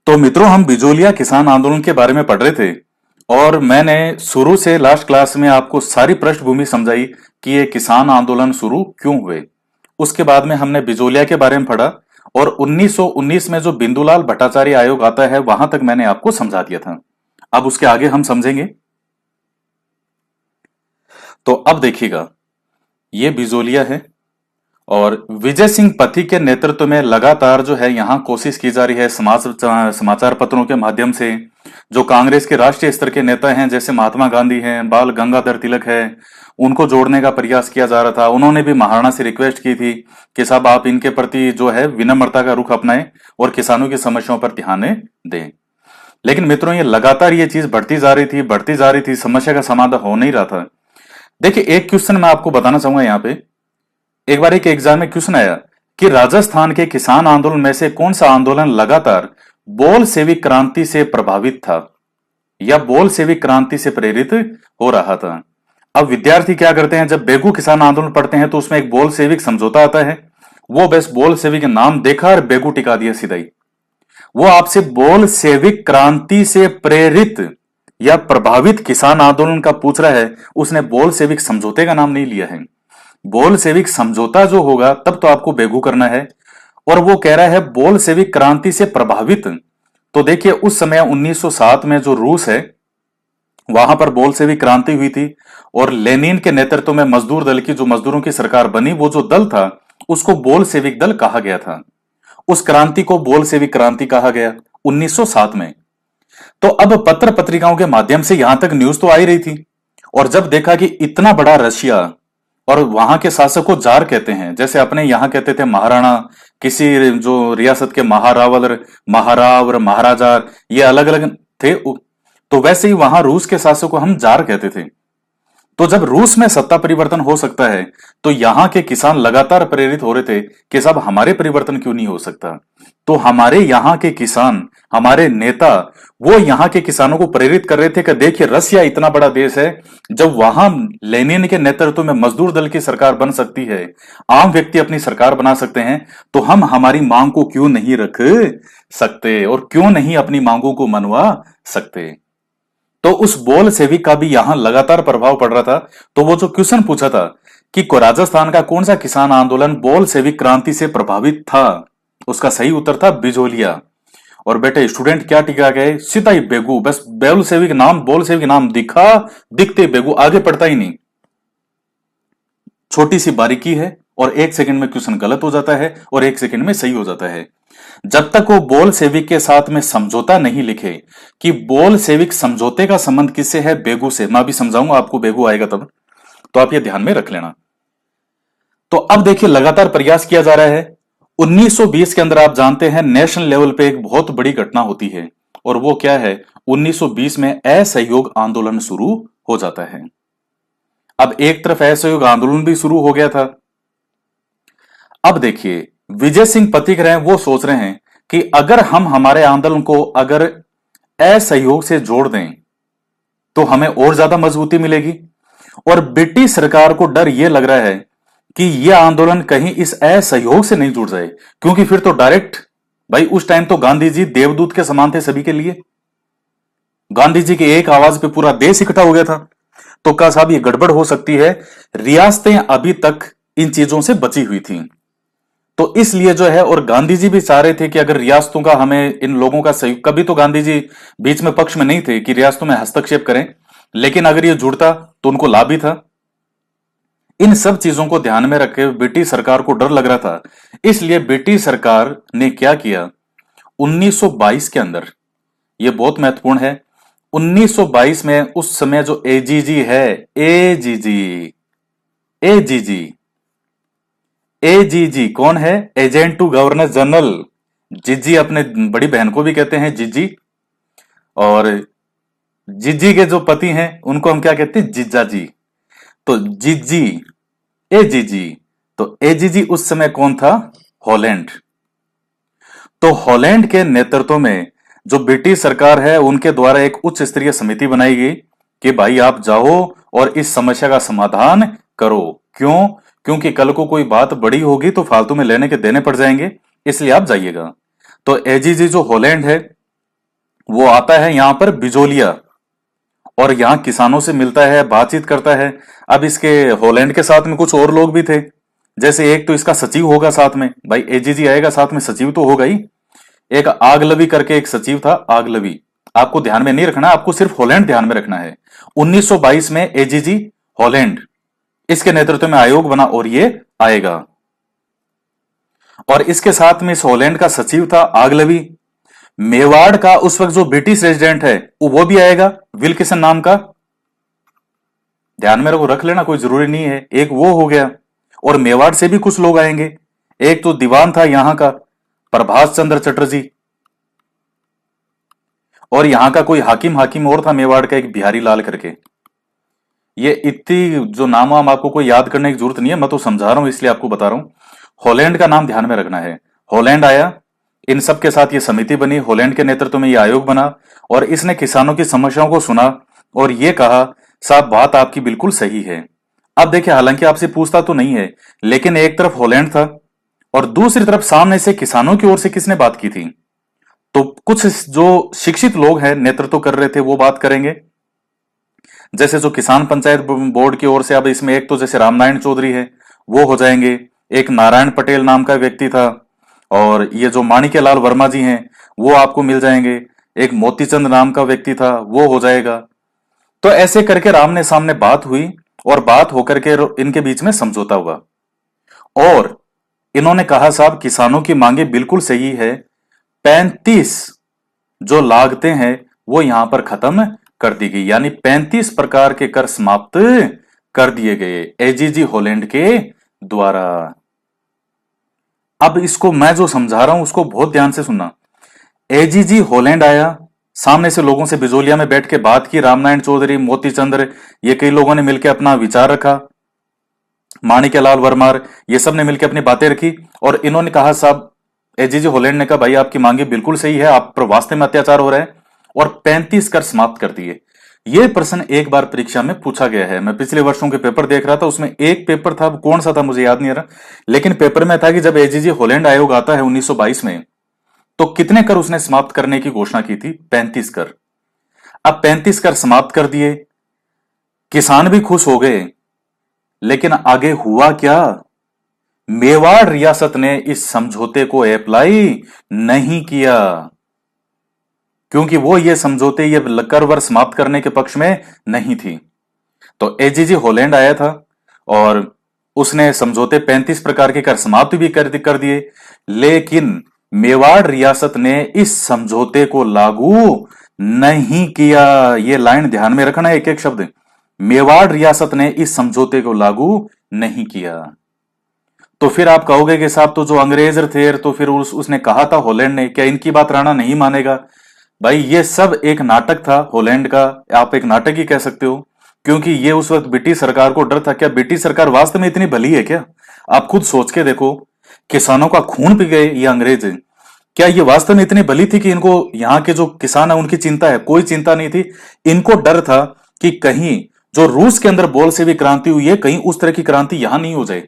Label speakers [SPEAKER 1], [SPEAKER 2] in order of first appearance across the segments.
[SPEAKER 1] तो मित्रों, हम बिजोलिया किसान आंदोलन के बारे में पढ़ रहे थे और मैंने शुरू से लास्ट क्लास में आपको सारी पृष्ठभूमि समझाई कि ये किसान आंदोलन शुरू क्यों हुए। उसके बाद में हमने बिजोलिया के बारे में पढ़ा और 1919 में जो बिंदुलाल भट्टाचार्य आयोग आता है वहां तक मैंने आपको समझा दिया था। अब उसके आगे हम समझेंगे। तो अब देखिएगा, ये बिजोलिया है और विजय सिंह पथी के नेतृत्व में लगातार जो है यहाँ कोशिश की जा रही है समाचार पत्रों के माध्यम से। जो कांग्रेस के राष्ट्रीय स्तर के नेता हैं जैसे महात्मा गांधी हैं, बाल गंगाधर तिलक है, उनको जोड़ने का प्रयास किया जा रहा था। उन्होंने भी महाराणा से रिक्वेस्ट की थी कि साहब आप इनके प्रति जो है विनम्रता का रुख अपनाएं और किसानों की समस्याओं पर ध्यान दें। लेकिन मित्रों, ये लगातार ये चीज बढ़ती जा रही थी, समस्या का समाधान हो नहीं रहा था। देखिए, एक क्वेश्चन मैं आपको बताना चाहूंगा यहाँ पे। एक बार एक एग्जाम में क्वेश्चन आया कि राजस्थान के किसान आंदोलन में से कौन सा आंदोलन लगातार बोल सेविक क्रांति से प्रभावित था या बोल सेविक क्रांति से प्रेरित हो रहा था। अब विद्यार्थी क्या करते हैं, जब बेगू किसान आंदोलन पढ़ते हैं तो उसमें एक बोल सेविक समझौता आता है। वो बस बोल सेविक का नाम देखा और बेगू टिका दिया सीधा ही। वो आपसे बोल सेविक क्रांति से प्रेरित या प्रभावित किसान आंदोलन का पूछ रहा है, उसने बोल सेविक समझौते का नाम नहीं लिया है। बोल सेविक समझौता जो होगा तब तो आपको बेगू करना है। और वो कह रहा है बोल सेविक क्रांति से प्रभावित। तो देखिए, उस समय 1907 में जो रूस है वहां पर बोल सेविक क्रांति हुई थी और लेनिन के नेतृत्व में मजदूर दल की जो मजदूरों की सरकार बनी, वो जो दल था उसको बोल सेविक दल कहा गया था। उस क्रांति को बोल सेविक क्रांति कहा गया 1907 में। तो अब पत्र पत्रिकाओं के माध्यम से यहां तक न्यूज तो आ ही रही थी। और जब देखा कि इतना बड़ा रशिया और वहां के शासक को जार कहते हैं, जैसे अपने यहां कहते थे महाराणा, किसी जो रियासत के महारावल, महाराव, महाराजा, ये अलग अलग थे। तो वैसे ही वहां रूस के शासक को हम जार कहते थे। तो जब रूस में सत्ता परिवर्तन हो सकता है तो यहां के किसान लगातार प्रेरित हो रहे थे कि साहब हमारे परिवर्तन क्यों नहीं हो सकता। तो हमारे यहां के किसान, हमारे नेता, वो यहां के किसानों को प्रेरित कर रहे थे कि देखिए रसिया इतना बड़ा देश है, जब वहां लेनिन के नेतृत्व में मजदूर दल की सरकार बन सकती है, आम व्यक्ति अपनी सरकार बना सकते हैं, तो हम हमारी मांग को क्यों नहीं रख सकते और क्यों नहीं अपनी मांगों को मनवा सकते। तो उस बोल सेविक का भी यहां लगातार प्रभाव पड़ रहा था। तो वो जो क्वेश्चन पूछा था कि राजस्थान का कौन सा किसान आंदोलन बोल सेविक क्रांति से प्रभावित था, उसका सही उत्तर था बिजोलिया। और बेटे स्टूडेंट क्या टिका गए, सीधा ही बेगू, बस बोल सेविक नाम दिखा, दिखते बेगू, आगे पढ़ता ही नहीं। छोटी सी बारीकी है और एक सेकंड में क्वेश्चन गलत हो जाता है और एक सेकंड में सही हो जाता है। जब तक वो बोल सेविक के साथ में समझौता नहीं लिखे कि बोल सेविक समझौते का संबंध किससे है, बेगू से। मैं अभी समझाऊंगा आपको, बेगू आएगा तब, तो आप ये ध्यान में रख लेना। तो अब देखिए लगातार प्रयास किया जा रहा है। 1920 के अंदर आप जानते हैं नेशनल लेवल पे एक बहुत बड़ी घटना होती है और वो क्या है, 1920 में असहयोग आंदोलन शुरू हो जाता है। अब एक तरफ असहयोग आंदोलन भी शुरू हो गया था। अब देखिए, विजय सिंह पथिक रहे, वो सोच रहे हैं कि अगर हम हमारे आंदोलन को अगर असहयोग से जोड़ दें तो हमें और ज्यादा मजबूती मिलेगी। और ब्रिटिश सरकार को डर यह लग रहा है कि यह आंदोलन कहीं इस असहयोग से नहीं जुड़ जाए, क्योंकि फिर तो डायरेक्ट, भाई उस टाइम तो गांधी जी देवदूत के समान थे सभी के लिए। गांधी जी की एक आवाज पे पूरा देश इकट्ठा हो गया था। तो कहा साहब ये गड़बड़ हो सकती है, रियासतें अभी तक इन चीजों से बची हुई थी। तो इसलिए जो है, और गांधी जी भी चाह रहे थे कि अगर रियासतों का हमें इन लोगों का सहयोग, कभी तो गांधी जी बीच में पक्ष में नहीं थे कि रियासतों में हस्तक्षेप करें, लेकिन अगर ये जुड़ता तो उनको लाभ ही था। इन सब चीजों को ध्यान में रखे ब्रिटिश सरकार को डर लग रहा था। इसलिए ब्रिटिश सरकार ने क्या किया, 1922 के अंदर, यह बहुत महत्वपूर्ण है, 1922 में उस समय जो एजीजी है, एजीजी एजीजी कौन है, एजेंट टू गवर्नर जनरल। जीजी अपने बड़ी बहन को भी कहते हैं जीजी, और जीजी के जो पति हैं उनको हम क्या कहते हैं, जीजा जी। तो जीजी, एजीजी, तो एजीजी उस समय कौन था, हॉलैंड। तो हॉलैंड के नेतृत्व में जो ब्रिटिश सरकार है उनके द्वारा एक उच्च स्तरीय समिति बनाई गई कि भाई आप जाओ और इस समस्या का समाधान करो। क्यों, क्योंकि कल को कोई बात बड़ी होगी तो फालतू में लेने के देने पड़ जाएंगे, इसलिए आप जाइएगा। तो एजीजी जो हॉलैंड है वो आता है यहां पर बिजोलिया और यहां किसानों से मिलता है, बातचीत करता है। अब इसके हॉलैंड के साथ में कुछ और लोग भी थे, जैसे एक तो इसका सचिव होगा साथ में, भाई एजीजी आएगा साथ में सचिव तो होगा ही। एक आगलवी करके एक सचिव था, आगलवी। आपको ध्यान में नहीं रखना, आपको सिर्फ हॉलैंड ध्यान में रखना है। 1922 में एजीजी हॉलैंड, इसके नेतृत्व में आयोग बना और ये आएगा। और इसके साथ में इस हॉलैंड का सचिव था आगलवी। मेवाड़ का उस वक्त जो ब्रिटिश रेजिडेंट है वो भी आएगा, विल्किसन नाम का। ध्यान में रख लेना, कोई जरूरी नहीं है। एक वो हो गया, और मेवाड़ से भी कुछ लोग आएंगे। एक तो दीवान था यहां का प्रभाष चंद्र चटर्जी, और यहां का कोई हाकिम हाकिम और था मेवाड़ का, एक बिहारी लाल करके। ये इतनी जो नाम वाम आपको कोई याद करने की जरूरत नहीं है, मैं तो समझा रहा हूं इसलिए आपको बता रहा हूं। हॉलैंड का नाम ध्यान में रखना है। हॉलैंड आया, इन सब के साथ ये समिति बनी, हॉलैंड के नेतृत्व में ये आयोग बना, और इसने किसानों की समस्याओं को सुना और ये कहा साहब बात आपकी बिल्कुल सही है। अब देखिए, हालांकि आपसे पूछता तो नहीं है, लेकिन एक तरफ हॉलैंड था और दूसरी तरफ सामने से किसानों की ओर से किसने बात की थी? तो कुछ जो शिक्षित लोग हैं नेतृत्व कर रहे थे वो बात करेंगे, जैसे जो किसान पंचायत बोर्ड की ओर से। अब इसमें एक तो जैसे रामनारायण चौधरी है वो हो जाएंगे, एक नारायण पटेल नाम का व्यक्ति था, और ये जो माणिक्यलाल वर्मा जी हैं वो आपको मिल जाएंगे। एक मोतीचंद नाम का व्यक्ति था वो हो जाएगा। तो ऐसे करके आमने सामने बात हुई और बात होकर के इनके बीच में समझौता हुआ, और इन्होंने कहा साहब किसानों की मांगे बिल्कुल सही है, 35 जो लागतें हैं वो यहां पर खत्म कर दी गई, यानी 35 प्रकार के कर समाप्त कर दिए गए एजीजी हॉलैंड के द्वारा। अब इसको मैं जो समझा रहा हूं उसको बहुत ध्यान से सुनना। एजीजी हॉलैंड आया, सामने से लोगों से बिजोलिया में बैठ के बात की, रामनारायण चौधरी, मोती चंद्र, ये कई लोगों ने मिलकर अपना विचार रखा, माणिक्यलाल वर्मार, ये सब ने मिलकर अपनी बातें रखी, और इन्होंने कहा साहब, एजीजी हॉलैंड ने कहा भाई आपकी मांगे बिल्कुल सही है, आप पर वास्तव में अत्याचार हो रहा है, और 35 कर समाप्त कर दिए। यह प्रश्न एक बार परीक्षा में पूछा गया है। मैं पिछले वर्षों के पेपर देख रहा था, उसमें एक पेपर था, कौन सा था मुझे याद नहीं आ रहा, लेकिन पेपर में था कि जब एजीजी हॉलैंड आयोग आता है 1922 में, तो कितने कर उसने समाप्त करने की घोषणा की थी? 35 कर। अब 35 कर समाप्त कर दिए, किसान भी खुश हो गए, लेकिन आगे हुआ क्या? मेवाड़ रियासत ने इस समझौते को अप्लाई नहीं किया, क्योंकि वो ये समझौते ये कर वर समाप्त करने के पक्ष में नहीं थी। तो एजीजी हॉलैंड आया था और उसने समझौते 35 प्रकार के कर समाप्त भी कर दिए, लेकिन मेवाड़ रियासत ने इस समझौते को लागू नहीं किया। ये लाइन ध्यान में रखना है, एक एक शब्द। मेवाड़ रियासत ने इस समझौते को लागू नहीं किया। तो फिर आप कहोगे कि साहब तो जो अंग्रेज थे, तो फिर उसने कहा था हॉलैंड ने, क्या इनकी बात राणा नहीं मानेगा? भाई ये सब एक नाटक था हॉलैंड का, आप एक नाटक ही कह सकते हो, क्योंकि ये उस वक्त ब्रिटिश सरकार को डर था। क्या ब्रिटिश सरकार वास्तव में इतनी भली है क्या? आप खुद सोच के देखो, किसानों का खून पी गए ये अंग्रेज। क्या ये वास्तव में इतनी भली थी कि इनको यहाँ के जो किसान है उनकी चिंता है? कोई चिंता नहीं थी। इनको डर था कि कहीं जो रूस के अंदर बोल्शेविक क्रांति हुई है, कहीं उस तरह की क्रांति यहां नहीं हो जाए।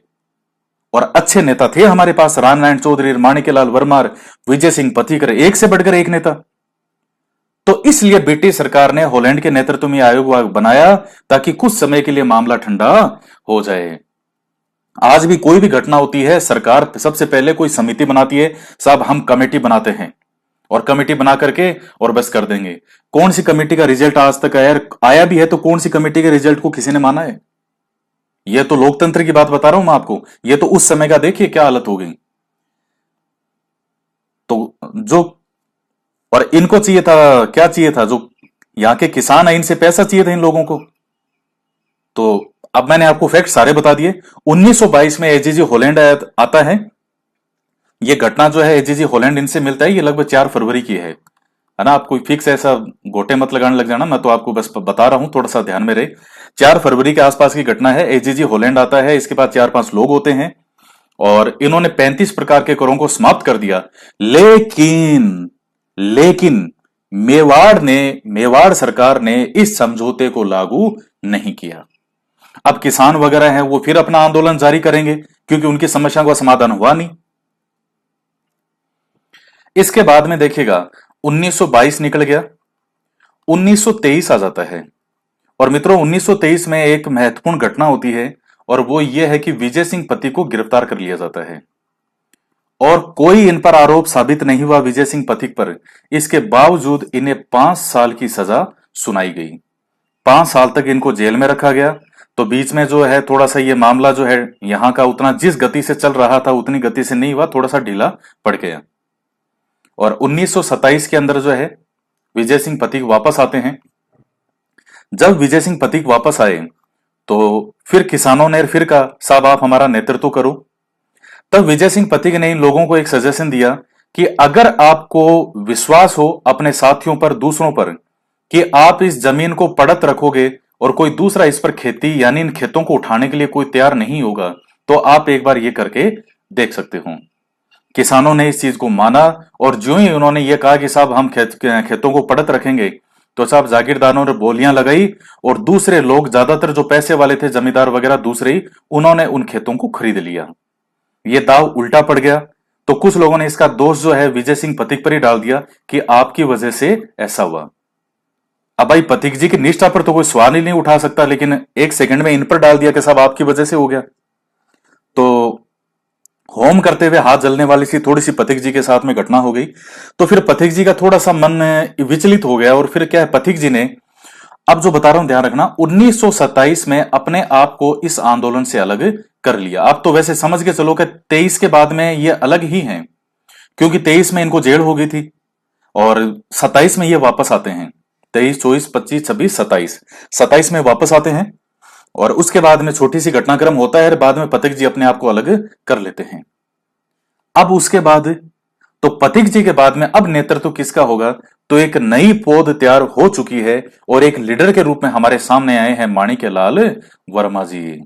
[SPEAKER 1] और अच्छे नेता थे हमारे पास, रामनारायण चौधरी, माणिक्यलाल वर्मार, विजय सिंह पथिकर, एक से बढ़कर एक नेता। तो इसलिए ब्रिटिश सरकार ने हॉलैंड के नेतृत्व में आयोग बनाया, ताकि कुछ समय के लिए मामला ठंडा हो जाए। आज भी कोई भी घटना होती है, सरकार सबसे पहले कोई समिति बनाती है, साहब हम कमेटी बनाते हैं, और कमेटी बना करके और बस कर देंगे। कौन सी कमेटी का रिजल्ट आज तक आया भी है? तो कौन सी कमेटी के रिजल्ट को किसी ने माना है? यह तो लोकतंत्र की बात बता रहा हूं मैं आपको। यह तो उस समय का देखिए क्या हालत हो गई। तो जो, और इनको चाहिए था, क्या चाहिए था? जो यहां के किसान है इनसे पैसा चाहिए था इन लोगों को। तो अब मैंने आपको फैक्ट सारे बता दिए। 1922 में एजीजी हॉलैंड आता है। यह घटना जो है एजीजी हॉलैंड इनसे मिलता है, ये लगभग 4 फरवरी की है ना। आप कोई फिक्स ऐसा गोटे मत लगाने लग जाना, मैं तो आपको बस बता रहा हूं, थोड़ा सा ध्यान में रहे। 4 फरवरी के आसपास की घटना है। एजीजी हॉलैंड आता है, इसके बाद 4-5 लोग होते हैं, और इन्होंने 35 प्रकार के करों को समाप्त कर दिया। लेकिन मेवाड़ सरकार ने इस समझौते को लागू नहीं किया। अब किसान वगैरह हैं वो फिर अपना आंदोलन जारी करेंगे, क्योंकि उनकी समस्या का समाधान हुआ नहीं। इसके बाद में देखिएगा 1922 निकल गया, 1923 आ जाता है। और मित्रों 1923 में एक महत्वपूर्ण घटना होती है, और वो ये है कि विजय सिंह पति को गिरफ्तार कर लिया जाता है। और कोई इन पर आरोप साबित नहीं हुआ विजय सिंह पथिक पर। इसके बावजूद इन्हें 5 साल की सजा सुनाई गई। 5 साल तक इनको जेल में रखा गया। तो बीच में जो है थोड़ा सा ये मामला जो है यहाँ का उतना जिस गति से चल रहा था उतनी गति से नहीं हुआ, थोड़ा सा ढीला पड़ गया। और 1927 के अंदर जो है विजय सिंह पथिक वापस आते हैं। जब विजय सिंह पथिक वापस आए तो फिर किसानों ने फिर कहा साहब आप हमारा नेतृत्व करो। तब विजय सिंह पथिक ने इन लोगों को एक सजेशन दिया कि अगर आपको विश्वास हो अपने साथियों पर, दूसरों पर, कि आप इस जमीन को पड़त रखोगे और कोई दूसरा इस पर खेती यानी इन खेतों को उठाने के लिए कोई तैयार नहीं होगा, तो आप एक बार ये करके देख सकते हो। किसानों ने इस चीज को माना, और जो ही उन्होंने ये कहा कि साहब हम खेतों को पड़त रखेंगे, तो साहब जागीरदारों ने बोलियां लगाई, और दूसरे लोग, ज्यादातर जो पैसे वाले थे, जमींदार वगैरह दूसरे ही, उन्होंने उन खेतों को खरीद लिया। ये दाव उल्टा पड़ गया। तो कुछ लोगों ने इसका दोष जो है विजय सिंह पथिक पर ही डाल दिया कि आपकी वजह से ऐसा हुआ। अब भाई पथिक जी की निष्ठा पर तो कोई सवाल ही नहीं उठा सकता, लेकिन एक सेकंड में इन पर डाल दिया कि साहब आपकी वजह से हो गया। तो होम करते हुए हाथ जलने वाली सी थोड़ी सी पथिक जी के साथ में घटना हो गई। तो फिर पथिक जी का थोड़ा सा मन विचलित हो गया, और फिर क्या है, पथिक जी ने, अब जो बता रहा हूं ध्यान रखना, 1927 में अपने आप को इस आंदोलन से अलग कर लिया। आप तो वैसे समझ के चलो कि 23 के बाद में ये अलग ही हैं, क्योंकि 23 में इनको जेल हो गई थी, और 27 में ये वापस आते हैं। 23, 24, 25, 26, 27, 27 में वापस आते हैं। और उसके बाद में छोटी सी घटनाक्रम होता है, बाद में पथिक जी अपने आप को अलग कर लेते हैं। अब उसके बाद, तो पथिक जी के बाद में अब नेतृत्व किसका होगा? तो एक नई पौध तैयार हो चुकी है, और एक लीडर के रूप में हमारे सामने आए हैं माणिक्यलाल वर्मा जी।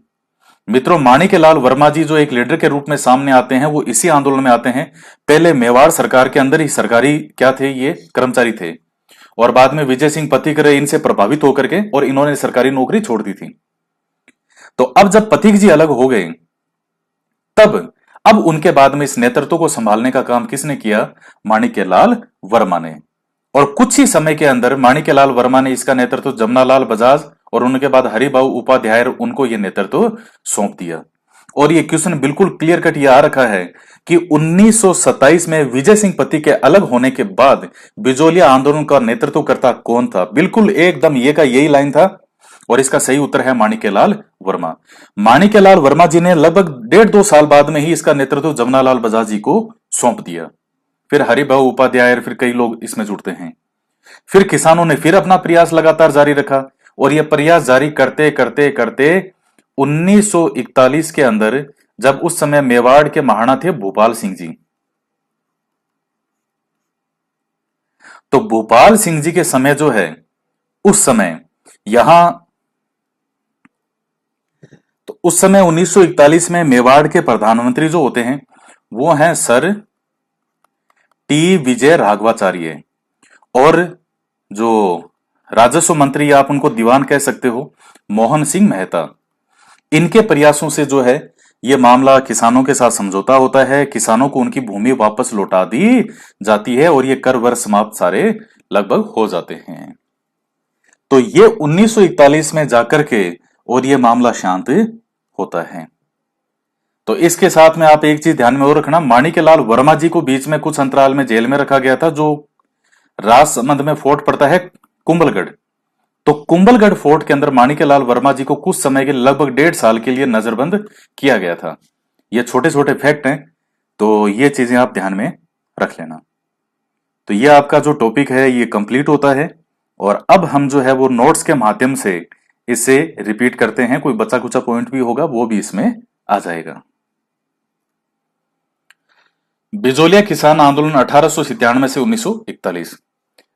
[SPEAKER 1] मित्रों माणिक्यलाल वर्मा जी जो एक लीडर के रूप में सामने आते हैं, वो इसी आंदोलन में आते हैं। पहले मेवाड़ सरकार के अंदर ही सरकारी क्या थे, ये कर्मचारी थे, और बाद में विजय सिंह पथिक रहे इनसे प्रभावित होकर के, और इन्होंने सरकारी नौकरी छोड़ दी थी। तो अब जब पथिक जी अलग हो गए, तब अब उनके बाद में इस नेतृत्व को संभालने का काम किसने किया? माणिक्यलाल वर्मा ने। और कुछ ही समय के अंदर माणिक्यलाल वर्मा ने इसका नेतृत्व जमनालाल बजाज और उनके बाद हरिभाऊ उपाध्याय, उनको यह नेतृत्व सौंप दिया। और ये क्वेश्चन बिल्कुल क्लियर कट ये आ रखा है कि 1927 में विजय सिंह पति के अलग होने के बाद बिजोलिया आंदोलन का नेतृत्व करता कौन था? बिल्कुल एकदम ये का यही लाइन था, और इसका सही उत्तर है माणिक्यलाल वर्मा। माणिक्यलाल वर्मा जी ने लगभग 1.5-2 साल बाद में ही इसका नेतृत्व जमनालाल बजाज जी को सौंप दिया। फिर हरिभाऊ उपाध्याय, फिर कई लोग इसमें जुड़ते हैं। फिर किसानों ने फिर अपना प्रयास लगातार जारी रखा, और यह प्रयास जारी करते करते करते 1941 के अंदर, जब उस समय मेवाड़ के महाराणा थे भूपाल सिंह जी, तो भूपाल सिंह जी के समय जो है, उस समय यहां, तो उस समय 1941 में मेवाड़ के प्रधानमंत्री जो होते हैं वो हैं सर टी विजय राघवाचार्य, और जो राजस्व मंत्री, आप उनको दीवान कह सकते हो, मोहन सिंह मेहता। इनके प्रयासों से जो है ये मामला किसानों के साथ समझौता होता है, किसानों को उनकी भूमि वापस लौटा दी जाती है, और ये कर वर समाप्त सारे लगभग हो जाते हैं। तो ये 1941 में जाकर के और ये मामला शांत होता है। तो इसके साथ में आप एक चीज ध्यान में और रखना, माणिक्यलाल वर्मा जी को बीच में कुछ अंतराल में जेल में रखा गया था, जो राजसमंद में फोर्ट पड़ता है कुंभलगढ़। तो कुंभलगढ़ फोर्ट के अंदर माणिक्यलाल वर्मा जी को कुछ समय के लगभग 1.5 साल के लिए नजरबंद किया गया था। ये छोटे छोटे फैक्ट हैं, तो ये चीजें आप ध्यान में रख लेना। तो ये आपका जो टॉपिक है ये कंप्लीट होता है, और अब हम जो है वो नोट्स के माध्यम से इसे रिपीट करते हैं। कोई बचा कुचा पॉइंट भी होगा वो भी इसमें आ जाएगा। बिजोलिया किसान आंदोलन 1897 से 1941।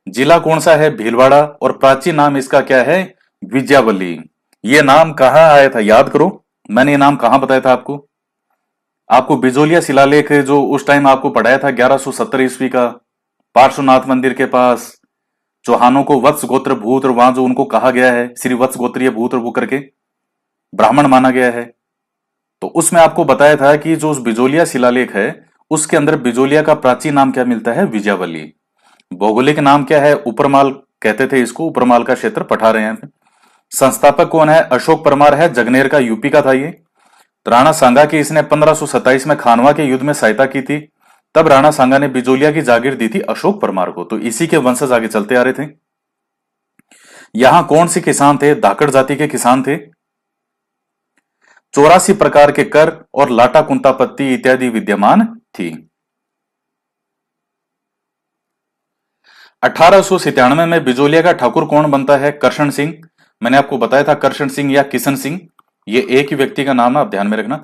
[SPEAKER 1] जिला कौन सा है? भीलवाड़ा। और प्राचीन नाम इसका क्या है? विजयावली। ये नाम कहां आया था याद करो, मैंने ये नाम कहां बताया था आपको? आपको बिजोलिया शिलालेख जो उस टाइम आपको पढ़ाया था 1170 ईस्वी का, पार्श्वनाथ मंदिर के पास, चौहानों को वत्स गोत्र भूत्र, वहां जो उनको कहा गया है श्री वत्स गोत्रीय भूत्र वो करके ब्राह्मण माना गया है। तो उसमें आपको बताया था कि जो उस बिजोलिया शिलालेख है उसके अंदर बिजोलिया का प्राचीन नाम क्या मिलता है? विजयावली। भौगोलिक नाम क्या है? ऊपरमाल कहते थे इसको, ऊपरमाल का क्षेत्र पठा रहे हैं। संस्थापक कौन है? अशोक परमार है, जगनेर का, यूपी का था ये। राणा सांगा की इसने 1527 में खानवा के युद्ध में सहायता की थी। तब राणा सांगा ने बिजोलिया की जागीर दी थी अशोक परमार को, तो इसी के वंशज आगे चलते आ रहे थे। यहां कौन से किसान थे? धाकड़ जाति के किसान थे। 84 प्रकार के कर और लाटा कुंता पत्ती इत्यादि विद्यमान थी। 1897 में बिजोलिया का ठाकुर कौन बनता है? करशन सिंह। मैंने आपको बताया था करशन सिंह या किशन सिंह, ये एक ही व्यक्ति का नाम है, आप ध्यान में रखना।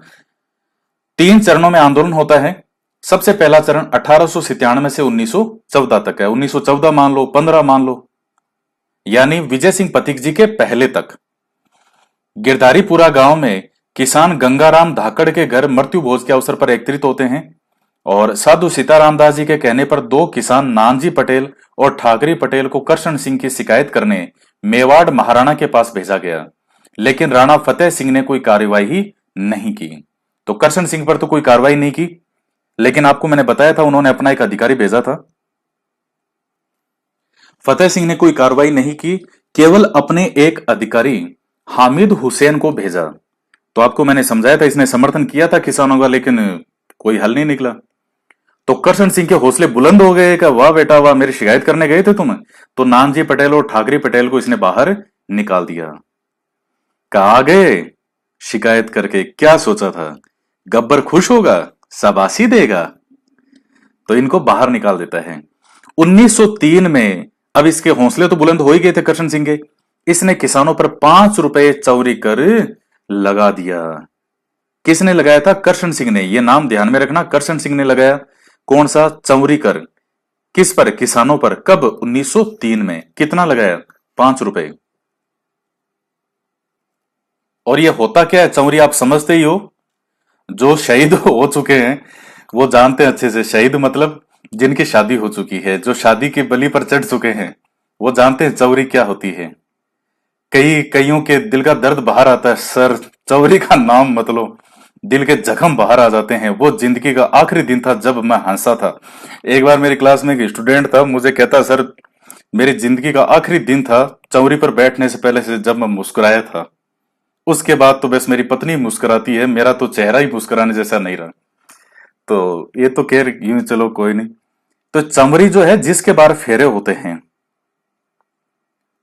[SPEAKER 1] 3 चरणों में आंदोलन होता है। सबसे पहला चरण 1897 से 1914 तक है। 1914 मान लो, 15 मान लो, यानी विजय सिंह पथिक जी के पहले तक। गिरधारीपुरा गांव में किसान गंगाराम धाकड़ के घर मृत्यु भोज के अवसर पर एकत्रित होते हैं और साधु सीताराम दास जी के कहने पर 2 किसान नानजी पटेल और ठाकरी पटेल को करशन सिंह की शिकायत करने मेवाड़ महाराणा के पास भेजा गया, लेकिन राणा फतेह सिंह ने कोई कार्रवाई ही नहीं की। तो करशन सिंह पर तो कोई कार्रवाई नहीं की, लेकिन आपको मैंने बताया था उन्होंने अपना एक अधिकारी भेजा था। फतेह सिंह ने कोई कार्रवाई नहीं की, केवल अपने एक अधिकारी हामिद हुसैन को भेजा। तो आपको मैंने समझाया था, इसने समर्थन किया था किसानों का, लेकिन कोई हल नहीं निकला। तो करशन सिंह के हौसले बुलंद हो गए कि वाह बेटा वाह, मेरी शिकायत करने गए थे तुम। तो नानजी पटेल और ठाकरे पटेल को इसने बाहर निकाल दिया। कहा गए शिकायत करके क्या सोचा था, गब्बर खुश होगा, शाबाशी देगा, तो इनको बाहर निकाल देता है। 1903 में अब इसके हौसले तो बुलंद हो ही गए थे करशन सिंह के, इसने किसानों पर 5 रुपए चौरी कर लगा दिया। किसने लगाया था? करशन सिंह ने। यह नाम ध्यान में रखना, करशन सिंह ने लगाया। कौन सा? चौरी कर। किस पर? किसानों पर। कब? 1903 में। कितना लगाया? 5 रुपए। और यह होता क्या है चौरी, आप समझते ही हो। जो शहीद हो चुके हैं वो जानते हैं अच्छे से। शहीद मतलब जिनकी शादी हो चुकी है, जो शादी की बलि पर चढ़ चुके हैं, वो जानते हैं चौरी क्या होती है। कईयों के दिल का दर्द बाहर आता है, सर चौरी का नाम मतलब दिल के जख्म बाहर आ जाते हैं। वो जिंदगी का आखिरी दिन था जब मैं हंसा था। एक बार मेरी क्लास में एक स्टूडेंट था, मुझे कहता सर मेरी जिंदगी का आखिरी दिन था चौरी पर बैठने से पहले से जब मैं मुस्कुराया था। उसके बाद तो बस मेरी पत्नी मुस्कुराती है, मेरा तो चेहरा ही मुस्कुराने जैसा नहीं रहा। तो ये तो खैर यूं चलो कोई नहीं। तो चमरी जो है जिसके बाहर फेरे होते हैं,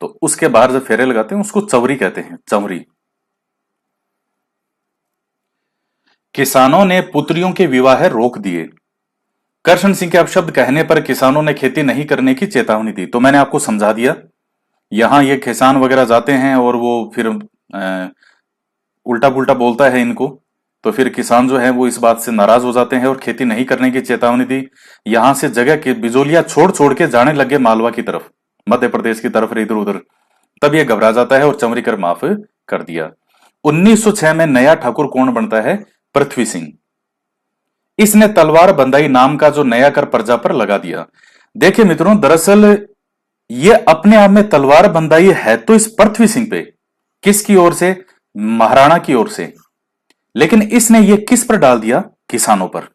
[SPEAKER 1] तो उसके बाहर जो फेरे लगाते हैं उसको चवरी कहते हैं, चमरी। किसानों ने पुत्रियों के विवाह रोक दिए। करशन सिंह के अपशब्द कहने पर किसानों ने खेती नहीं करने की चेतावनी दी। तो मैंने आपको समझा दिया। यहां ये किसान वगैरह जाते हैं और वो फिर उल्टा पुल्टा बोलता है इनको, तो फिर किसान जो है वो इस बात से नाराज हो जाते हैं और खेती नहीं करने की चेतावनी दी। यहां से जगह के बिजोलिया छोड़ छोड़ के जाने लगे मालवा की तरफ, मध्य प्रदेश की तरफ, इधर उधर। तब ये घबरा जाता है और चमरी कर माफ कर दिया। 1906 में नया ठाकुर कौन बनता है? पृथ्वी सिंह। इसने तलवार बंदाई नाम का जो नया कर प्रजा पर लगा दिया। देखिए मित्रों, दरअसल ये अपने आप में तलवार बंदाई है तो इस पृथ्वी सिंह पे, किसकी ओर से? महाराणा की ओर से। लेकिन इसने ये किस पर डाल दिया? किसानों पर।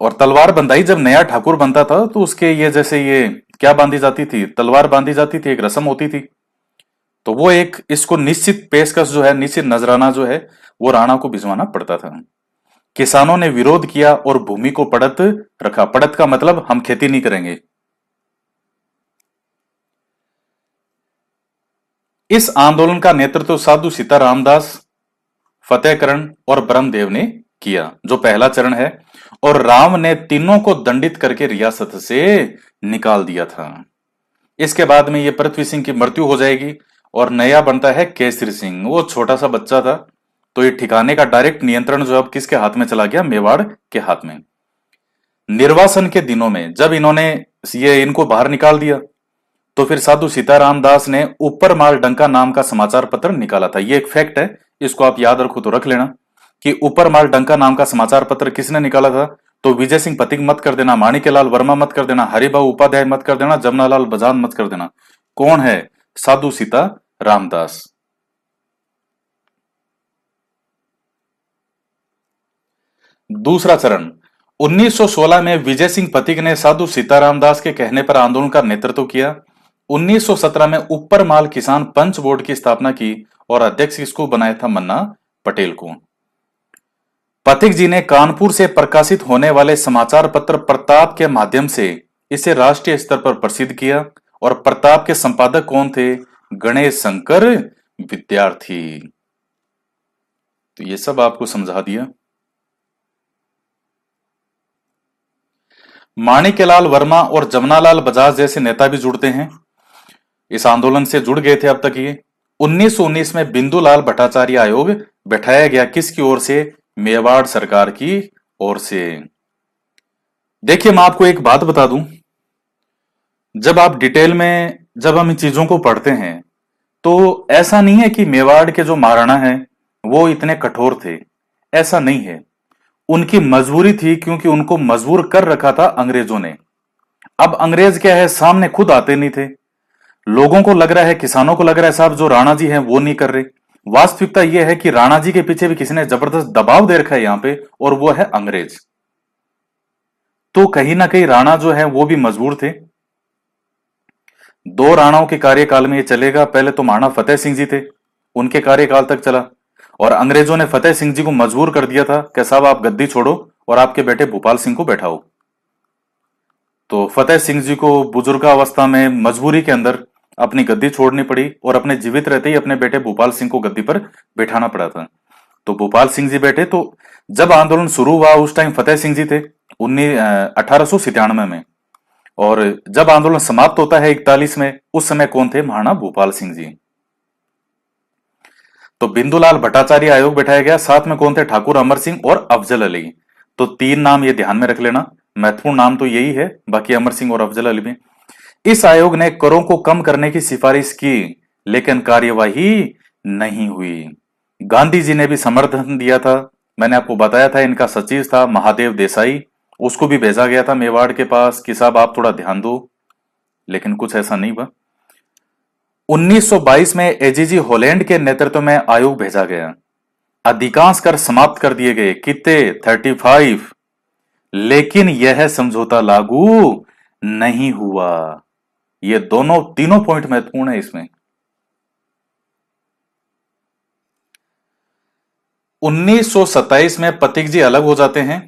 [SPEAKER 1] और तलवार बंदाई जब नया ठाकुर बनता था तो उसके ये जैसे ये क्या बांधी जाती थी? तलवार बांधी जाती थी, एक रस्म होती थी। तो वो एक इसको निश्चित पेशकश जो है, निश्चित नजराना जो है वो राणा को भिजवाना पड़ता था। किसानों ने विरोध किया और भूमि को पड़त रखा। पड़त का मतलब हम खेती नहीं करेंगे। इस आंदोलन का नेतृत्व साधु सीताराम दास, फतेहकरण और ब्रह्मदेव ने किया, जो पहला चरण है। और राम ने तीनों को दंडित करके रियासत से निकाल दिया था। इसके बाद में ये पृथ्वी सिंह की मृत्यु हो जाएगी और नया बनता है केसरी सिंह। वो छोटा सा बच्चा था, तो ये ठिकाने का डायरेक्ट नियंत्रण जो अब किसके हाथ में चला गया? मेवाड़ के हाथ में। निर्वासन के दिनों में जब इन्होंने ये इनको बाहर निकाल दिया, तो फिर साधु सीताराम दास ने ऊपर माल डंका नाम का समाचार पत्र निकाला था। ये एक फैक्ट है, इसको आप याद रखो तो रख लेना कि ऊपर माल डंका नाम का समाचार पत्र किसने निकाला था? तो विजय सिंह पथिक मत कर देना, माणिक्यलाल वर्मा मत कर देना, हरिभाऊ उपाध्याय मत कर देना, जमनालाल बजाज मत कर देना। कौन है? साधु सीता रामदास। दूसरा चरण, 1916 में विजय सिंह पथिक ने साधु सीताराम दास के कहने पर आंदोलन का नेतृत्व किया। 1917 में ऊपर माल किसान पंच बोर्ड की स्थापना की और अध्यक्ष किसको बनाया था? मन्ना पटेल को। पथिक जी ने कानपुर से प्रकाशित होने वाले समाचार पत्र प्रताप के माध्यम से इसे राष्ट्रीय स्तर पर प्रसिद्ध किया। और प्रताप के संपादक कौन थे? गणेश शंकर विद्यार्थी। तो ये सब आपको समझा दिया। माणिक्यलाल वर्मा और जमनालाल बजाज जैसे नेता भी जुड़ते हैं, इस आंदोलन से जुड़ गए थे अब तक ये। 1919 में बिंदुलाल भट्टाचार्य आयोग बैठाया गया, किसकी ओर से? मेवाड़ सरकार की ओर से। देखिए, मैं आपको एक बात बता दूं, जब आप डिटेल में जब हम इन चीजों को पढ़ते हैं तो ऐसा नहीं है कि मेवाड़ के जो महाराणा हैं वो इतने कठोर थे, ऐसा नहीं है। उनकी मजबूरी थी, क्योंकि उनको मजबूर कर रखा था अंग्रेजों ने। अब अंग्रेज क्या है, सामने खुद आते नहीं थे। लोगों को लग रहा है, किसानों को लग रहा है साहब जो राणा जी हैं वो नहीं कर रहे। वास्तविकता यह है कि राणा जी के पीछे भी किसी ने जबरदस्त दबाव दे रखा है यहां पे, और वो है अंग्रेज। तो कहीं ना कहीं राणा जो है वो भी मजबूर थे। दो राणाओं के कार्यकाल में ये चलेगा। पहले तो महाराणा फतेह सिंह जी थे, उनके कार्यकाल तक चला, और अंग्रेजों ने फतेह सिंह जी को मजबूर कर दिया था कि साहब आप गद्दी छोड़ो और आपके बेटे भूपाल सिंह को बैठाओ। तो फतेह सिंह जी को बुजुर्गावस्था में मजबूरी के अंदर अपनी गद्दी छोड़नी पड़ी, और अपने जीवित रहते ही अपने बेटे भूपाल सिंह को गद्दी पर बैठाना पड़ा था। तो भूपाल सिंह जी बैठे। तो जब आंदोलन शुरू हुआ उस टाइम फतेह सिंह जी थे 1897 में, और जब आंदोलन समाप्त होता है 41 में, उस समय कौन थे? महाराणा भूपाल सिंह जी। तो बिंदुलाल भट्टाचार्य आयोग बैठाया गया, साथ में कौन थे? ठाकुर अमर सिंह और अफजल अली। तो तीन नाम ये ध्यान में रख लेना, महत्वपूर्ण नाम तो यही है, बाकी अमर सिंह और अफजल अली में। इस आयोग ने करों को कम करने की सिफारिश की, लेकिन कार्यवाही नहीं हुई। गांधी जी ने भी समर्थन दिया था। मैंने आपको बताया था इनका सचिव था महादेव देसाई, उसको भी भेजा गया था मेवाड़ के पास कि साहब आप थोड़ा ध्यान दो, लेकिन कुछ ऐसा नहीं हुआ। 1922 में एजीजी होलैंड के नेतृत्व में आयोग भेजा गया। अधिकांश कर समाप्त कर दिए गए, कितने? 35। लेकिन यह समझौता लागू नहीं हुआ। ये दोनों तीनों पॉइंट महत्वपूर्ण है इसमें। 1927 में पथिक जी अलग हो जाते हैं।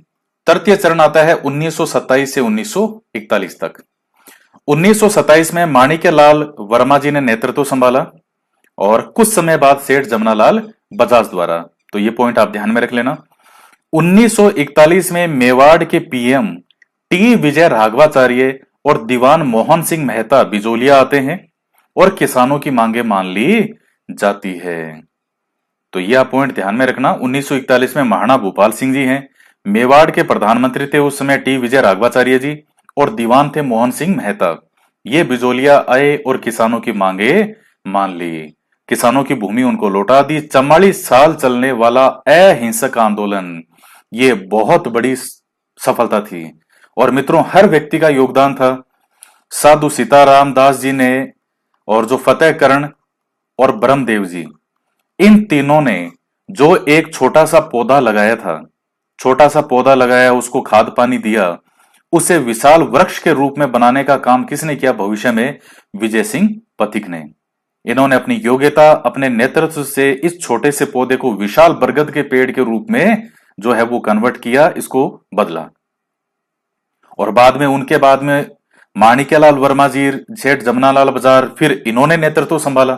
[SPEAKER 1] तृतीय चरण आता है 1927 से 1941 तक। 1927 में माणिक्यलाल वर्मा जी ने नेतृत्व संभाला, और कुछ समय बाद सेठ जमनालाल बजाज द्वारा। तो ये पॉइंट आप ध्यान में रख लेना। 1941 में मेवाड़ के पीएम टी विजय राघवाचार्य और दीवान मोहन सिंह मेहता बिजोलिया आते हैं, और किसानों की मांगे मान ली जाती है। तो यह पॉइंट ध्यान में रखना। 1941 में महाराणा भूपाल सिंह जी हैं, मेवाड़ के प्रधानमंत्री थे उस समय टी विजय राघवाचार्य जी, और दीवान थे मोहन सिंह मेहता। ये बिजोलिया आए और किसानों की मांगे मान ली, किसानों की भूमि उनको लौटा दी। 44 साल चलने वाला अहिंसक आंदोलन, ये बहुत बड़ी सफलता थी। और मित्रों, हर व्यक्ति का योगदान था। साधु सीताराम दास जी ने, और जो फतेह करण और ब्रह्मदेव जी, इन तीनों ने जो एक छोटा सा पौधा लगाया था, छोटा सा पौधा लगाया, उसको खाद पानी दिया, उसे विशाल वृक्ष के रूप में बनाने का काम किसने किया भविष्य में? विजय सिंह पथिक ने। इन्होंने अपनी योग्यता, अपने नेतृत्व से इस छोटे से पौधे को विशाल बरगद के पेड़ के रूप में जो है वो कन्वर्ट किया, इसको बदला। और बाद में, उनके बाद में माणिक्यलाल वर्मा जी, सेठ जमनालाल बजाज, फिर इन्होंने नेतृत्व संभाला।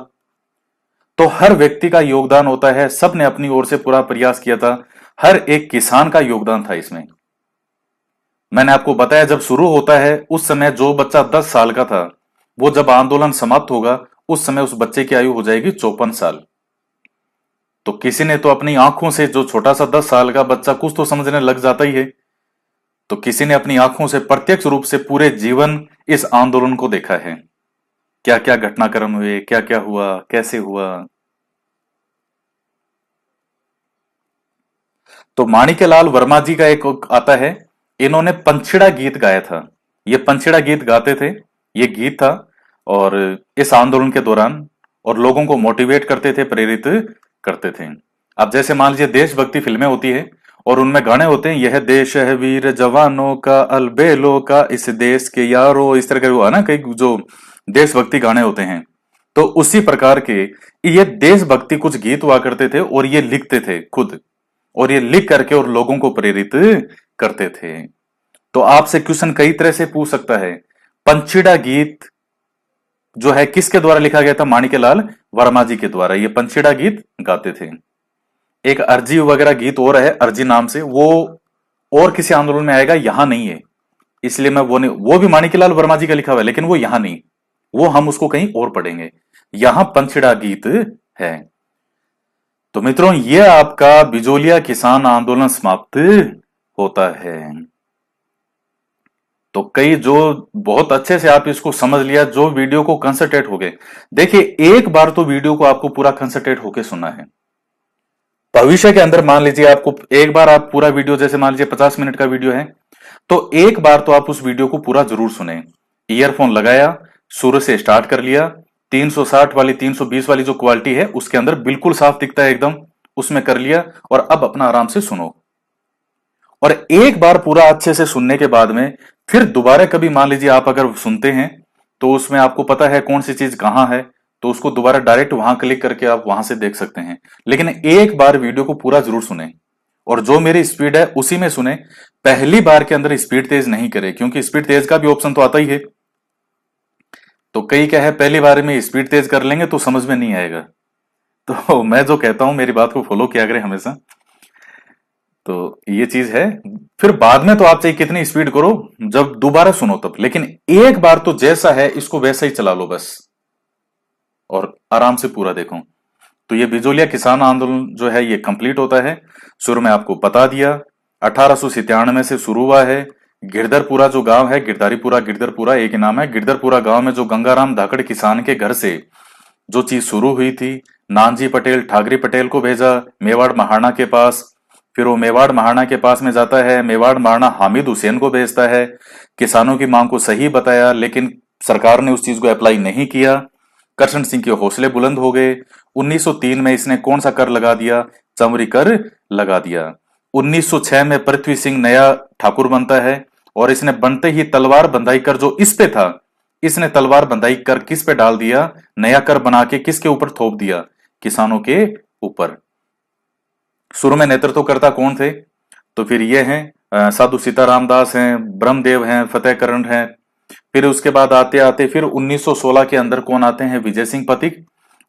[SPEAKER 1] तो हर व्यक्ति का योगदान होता है, सबने अपनी ओर से पूरा प्रयास किया था। हर एक किसान का योगदान था इसमें। मैंने आपको बताया जब शुरू होता है उस समय जो बच्चा 10 साल का था, वो जब आंदोलन समाप्त होगा उस समय उस बच्चे की आयु हो जाएगी 54 साल। तो किसी ने तो अपनी आंखों से, जो छोटा सा 10 साल का बच्चा कुछ तो समझने लग जाता ही है, तो किसी ने अपनी आंखों से प्रत्यक्ष रूप से पूरे जीवन इस आंदोलन को देखा है। क्या क्या घटनाक्रम हुए, क्या क्या हुआ, कैसे हुआ। तो माणिक्यलाल वर्मा जी का एक आता है, इन्होंने पंछिड़ा गीत गाया था। ये पंछिड़ा गीत गाते थे, ये गीत था, और इस आंदोलन के दौरान, और लोगों को मोटिवेट करते थे, प्रेरित करते थे। अब जैसे मान लीजिए देशभक्ति फिल्में होती है, और उनमें गाने होते हैं, यह देश है वीर जवानों का, अलबेलों का, इस देश के यारो, इस तरह के वो है ना कई जो देशभक्ति गाने होते हैं। तो उसी प्रकार के ये देशभक्ति कुछ गीत हुआ करते थे और ये लिखते थे खुद, और ये लिख करके और लोगों को प्रेरित करते थे। तो आपसे क्वेश्चन कई तरह से पूछ सकता है, पंछीड़ा गीत जो है किसके द्वारा लिखा गया था? माणिक्यलाल वर्मा जी के द्वारा ये पंछीड़ा गीत गाते थे। एक अर्जी वगैरह गीत और है अर्जी नाम से, वो और किसी आंदोलन में आएगा, यहां नहीं है, इसलिए मैं वो नहीं, वो भी माणिक्यलाल वर्मा जी का लिखा हुआ है लेकिन वो यहां नहीं, वो हम उसको कहीं और पढ़ेंगे। यहां पंछीड़ा गीत है। तो मित्रों, ये आपका बिजोलिया किसान आंदोलन समाप्त होता है। तो कई जो बहुत अच्छे से आप इसको समझ लिया, जो वीडियो को कंसंट्रेट हो गए। देखिए, एक बार तो वीडियो को आपको पूरा कंसंट्रेट होके सुनना है। भविष्य के अंदर मान लीजिए आपको एक बार आप पूरा वीडियो, जैसे मान लीजिए 50 मिनट का वीडियो है, तो एक बार तो आप उस वीडियो को पूरा जरूर सुने। ईयरफोन लगाया, शुरू से स्टार्ट कर लिया, 360 वाली 320 वाली जो क्वालिटी है उसके अंदर बिल्कुल साफ दिखता है एकदम, उसमें कर लिया और अब अपना आराम से सुनो। और एक बार पूरा अच्छे से सुनने के बाद में फिर दोबारा कभी मान लीजिए आप अगर सुनते हैं तो उसमें आपको पता है कौन सी चीज कहां है, तो उसको दोबारा डायरेक्ट वहां क्लिक करके आप वहां से देख सकते हैं। लेकिन एक बार वीडियो को पूरा जरूर सुने और जो मेरी स्पीड है उसी में सुने। पहली बार के अंदर स्पीड तेज नहीं करे, क्योंकि स्पीड तेज का भी ऑप्शन तो आता ही है। तो कई क्या है, पहली बार में स्पीड तेज कर लेंगे तो समझ में नहीं आएगा। तो मैं जो कहता हूं मेरी बात को फॉलो किया करें हमेशा। तो ये चीज है। फिर बाद में तो आप चाहे कितनी स्पीड करो, जब दोबारा सुनो तब, लेकिन एक बार तो जैसा है इसको वैसा ही चला लो बस, और आराम से पूरा देखो। तो ये बिजोलिया किसान आंदोलन जो है ये कंप्लीट होता है। शुरू में आपको बता दिया, 1897 से शुरू हुआ है। गिरधरपुरा जो गांव है, गिरधारीपुरा गिरधरपुरा एक ही नाम है, गिरधरपुरा गांव में जो गंगाराम धाकड़ किसान के घर से जो चीज शुरू हुई थी, नानजी पटेल ठाकरे पटेल को भेजा मेवाड़ महाराणा के पास। फिर वो मेवाड़ महाराणा के पास में जाता है, मेवाड़ महाराणा हामिद हुसैन को भेजता है। किसानों की मांग को सही बताया लेकिन सरकार ने उस चीज को अप्लाई नहीं किया। करशन सिंह के हौसले बुलंद हो गए। 1903 में इसने कौन सा कर लगा दिया? चमरी कर लगा दिया। 1906 में पृथ्वी सिंह नया ठाकुर बनता है और इसने बनते ही तलवार बंधाई कर जो इस पे था, इसने तलवार बंधाई कर किस पे डाल दिया? नया कर बना के किसके ऊपर थोप दिया? किसानों के ऊपर। शुरू में नेतृत्वकर्ता कौन थे? तो फिर ये हैं साधु सीताराम दास हैं, ब्रह्मदेव हैं, फतेहकरण हैं। फिर उसके बाद आते आते फिर 1916 के अंदर कौन आते हैं? विजय सिंह पथिक।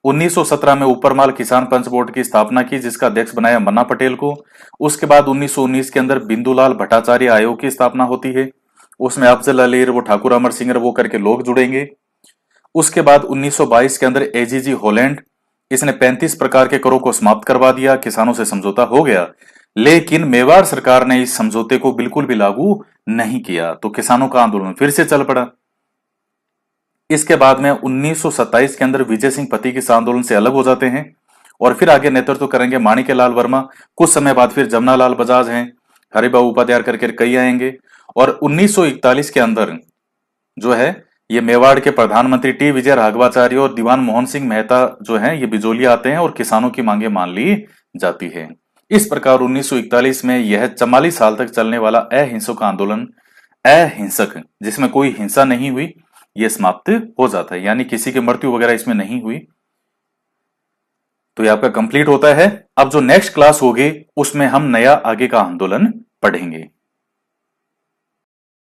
[SPEAKER 1] 1917 में ऊपरमाल किसान पंच बोर्ड की स्थापना की, जिसका अध्यक्ष बनाया मन्ना पटेल को। उसके बाद 1919 के अंदर बिंदुलाल भट्टाचार्य आयोग की स्थापना होती है, उसमें अफजल अली, वो ठाकुर अमर सिंह, वो करके लोग जुड़ेंगे। उसके बाद 1922 के अंदर एजीजी होलैंड, इसने 35 प्रकार के करों को समाप्त करवा दिया, किसानों से समझौता हो गया। लेकिन मेवाड़ सरकार ने इस समझौते को बिल्कुल भी लागू नहीं किया, तो किसानों का आंदोलन फिर से चल पड़ा। इसके बाद में 1927 के अंदर विजय सिंह पथिक इस आंदोलन से अलग हो जाते हैं और फिर आगे नेतृत्व करेंगे माणिक्यलाल वर्मा। कुछ समय बाद फिर जमनालाल बजाज हैं, हरिबाबू उपाध्याय करके कई आएंगे। और 1941 के अंदर जो है ये मेवाड़ के प्रधानमंत्री टी विजय राघवाचार्य और दीवान मोहन सिंह मेहता जो है ये बिजोलिया आते हैं और किसानों की मांगे मान ली जाती है। इस प्रकार 1941 में यह 44 साल तक चलने वाला अहिंसक आंदोलन, अहिंसक जिसमें कोई हिंसा नहीं हुई, यह समाप्त हो जाता है, यानी किसी की मृत्यु वगैरह इसमें नहीं हुई। तो ये आपका कंप्लीट होता है। अब जो नेक्स्ट क्लास होगी उसमें हम नया आगे का आंदोलन पढ़ेंगे।